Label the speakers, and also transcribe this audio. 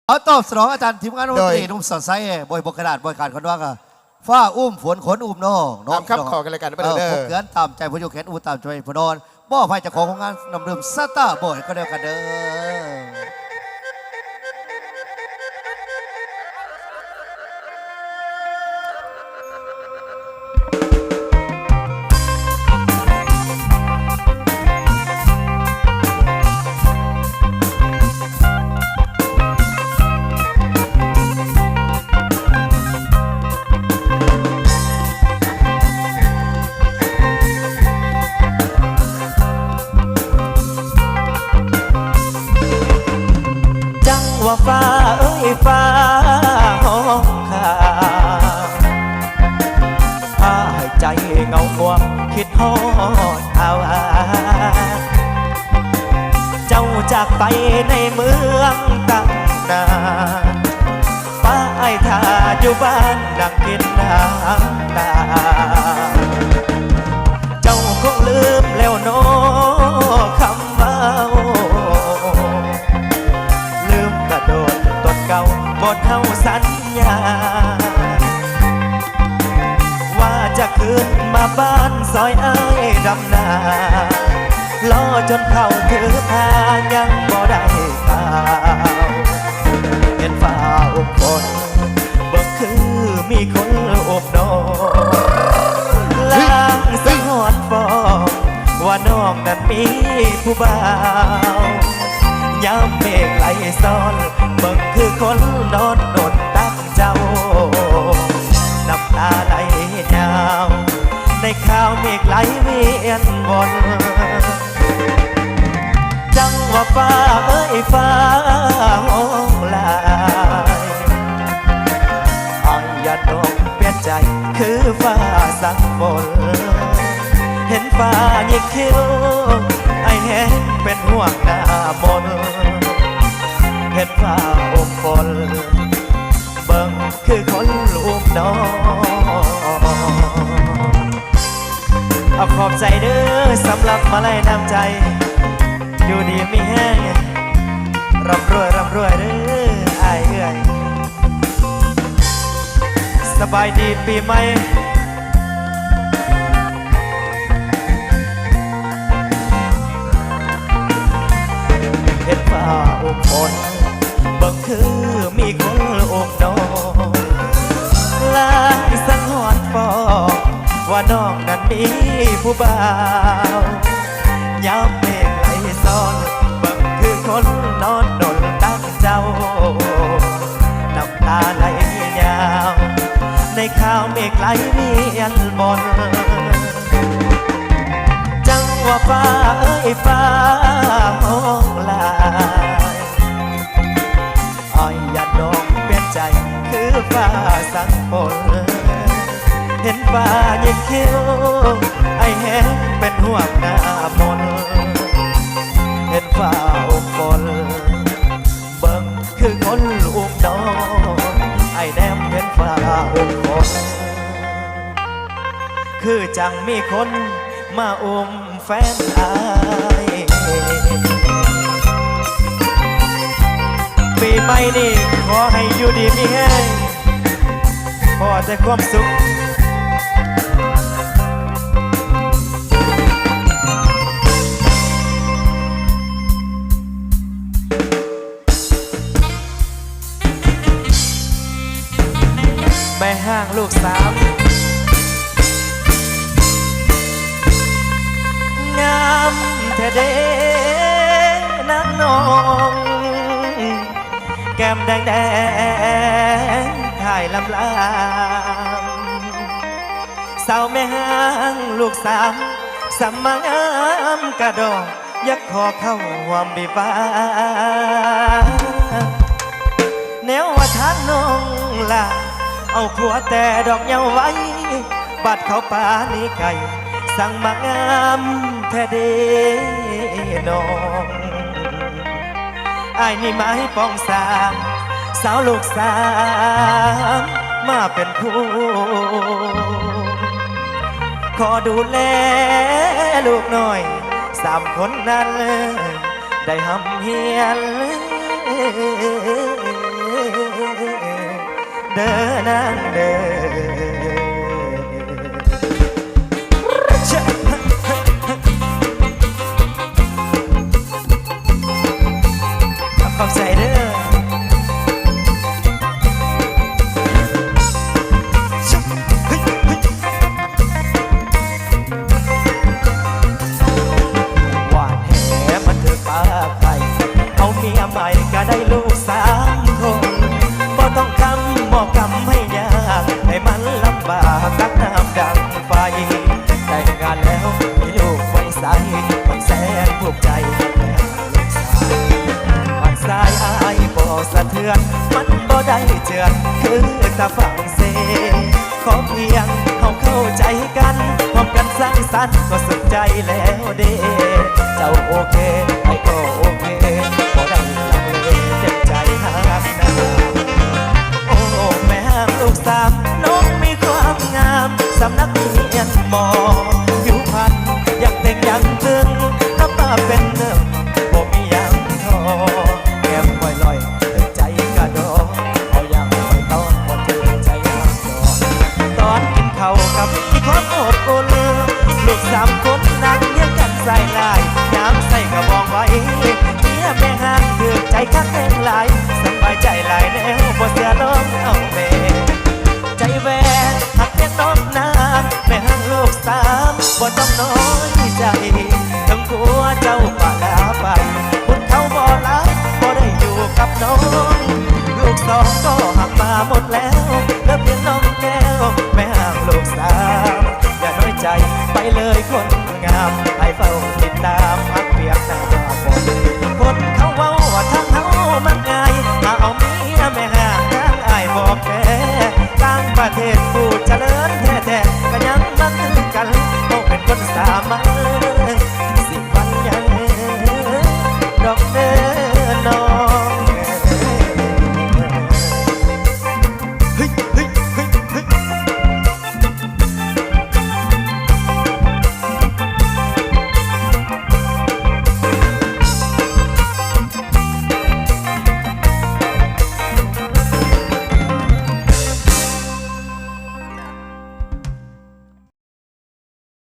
Speaker 1: เอาตอบสนองอาจารย์ทีมงานดนตรีนุ่มสดใสบอยบกกระดาษบอยการคนว่าก็ฟ้าอุ้มฝนขนอุ้มน้องน้อง
Speaker 2: ครับขอกันเลยกันไปเลย
Speaker 1: พกเกินตามใจผู้อยู่แขนอูตามใจผู้นอนบ่อภัยจากของงานนำดื่มสตาร์บอยก็เดียวกันเด้อ
Speaker 3: ว่าฟ้าเอ้ยฟ้าห้องข่าวพาให้ใจเงาง่วงคิดฮอดเอาเจ้าจากไปในเมืองตั้งนานป้าไอ้ท่าอยู่บ้านนั่งกินน้ำตาเจ้าคงลืมแล้วโนคำว่าโดนต้นเก่าบนเฮาสัญญาว่าจะคืนมาบ้านซอยอ้ายดำนาล้อจนเข้าถือพายังบ่ได้ข่าวเห็นฟ้าอุบฝนเบิ่งคือมีคนอบนอนล้างสังหรณ์ฟองว่าน้องนั้นมีผู้บ่าวยามเมฆไหลซ้อนเบิ่งคือคนนอนโดนตั้งเจ้าน้ำตาไหลยาวในข่าวเมฆไหลเวียนวนจังว่าฟ้าเอ้ยฟ้าห้องลายอ้ายอย่าดองเปลี่ยนใจคือฟ้าสั่งฝนเห็นฟ้าหยิกคิ้วไอ้แห้งเป็นห่วงหน้ามนเห็นฟ้าอมฝนเบิ่งคือคนลูกน้องเอาขอบใจเด้อสำหรับมาลัยน้ำใจอยู่ดีมีแห้งร่ำรวยร่ำรวยเด้ออ้ายเอ้ยสบายดีปีใหม่เห็นฟ้าอุบฝนเบิ่งคือมีคนอบน้องลายสังหรณ์ฟองว่าน้องนั้นมีผู้บ่าวยามเมฆไหลซ้อนเบิ่งคือคนนอนดนตั้งเจ้าน้ำตาไหลยาวในข่าวเมฆไหลเวียนบนจังว่าฟ้าเอ้ยฟ้าห้องลายอ้อยอย่าดองเปลี่ยนใจคือฟ้าสั่งฝนเห็นฟ้าหยิกคิ้วไอ้แห้งเป็นห่วงหน้ามนเห็นฟ้าอบฝนเบิ่งคือคนลูกน้องไอ้แนมเห็นฟ้าอบฝนคือจังมีคนมาอุ้มแฟนอายปีใหม่นี้ขอให้อยู่ดีมีแห้งพอแต่ความสุขแม่ห้างลูกสามงามแท้เด้นางน้องแก้มแดงแดงถ่ายลำลางสาวแม่ห้างลูกสามสำมางามกระดองยักขอเข้าห่วมบิบาแนวว่าทางน้องล่ะเอาผัวแต่ดอกเยาไว้บัดเขาป่านี้ไก่สั่งมางามแท้เด้น้องอ้ายนี่ไม้ปองสามสาวลูกสามมาเป็นผู้ ขอดูแลลูกหน่อย3 คนนั้นได้หำเฮียน เด้อนางเด้อชะขอบใจเด้อชะเฮ้ยเฮ้ยหวานแหมันเธอปากไปเอาเมียใหม่ก็ได้ลูก3 คนบ่ต้องคำบอกกำให้ยากให้มันลำบากกักน้ำดังไฟแต่งงานแล้วมีลูกไว้ใสมันแสนภูมิใจแม่ลูกสาวมันสายอายบ่สะเทือนมันบ่ได้เจือนคือตาฝั่งเซขอเพียงเขาเข้าใจกันพร้อมกันสร้างสรรค์ก็สุดใจแล้วเด้เจ้าโอเคไอ้ก็โอเคบ่ได้ลังเลเจ็บใจหักหนาโอ้แม่ลูกสามน้องมีความงามสำนักเรียนหมอผิวพรรณยังเด็กยังตึงน้ำตาเป็นเนื้อบ่มียังทอแก้มคอยลอยถึงใจกระโดดเอาอย่างไม่ต้องบ่ถึงใจหักดอกตอนกินข้าวกับมีความอบอุ่นลูก3 คนนั่งเลี้ยงกันใส่ลายย้ำใส่กระบองไว้เมียแม่ห้างถือใจคักแห่งหลายสบายใจหลายแนวบ่เสียลงเอาแม่ใจแหวนหักเพียงน้องนางแม่ห้างลูก3บ่ต้องน้อยใจถึงผัวเจ้าป่าลาไปคุณเขาบ่รักบ่ได้อยู่กับน้องลูก2ก็หักมาหมดแล้วเหลือเพียงน้องแก้วแม่ห้างลูก3อย่าน้อยใจไปเลยคนงามให้เฝ้าติดตามพักเพียงหน้า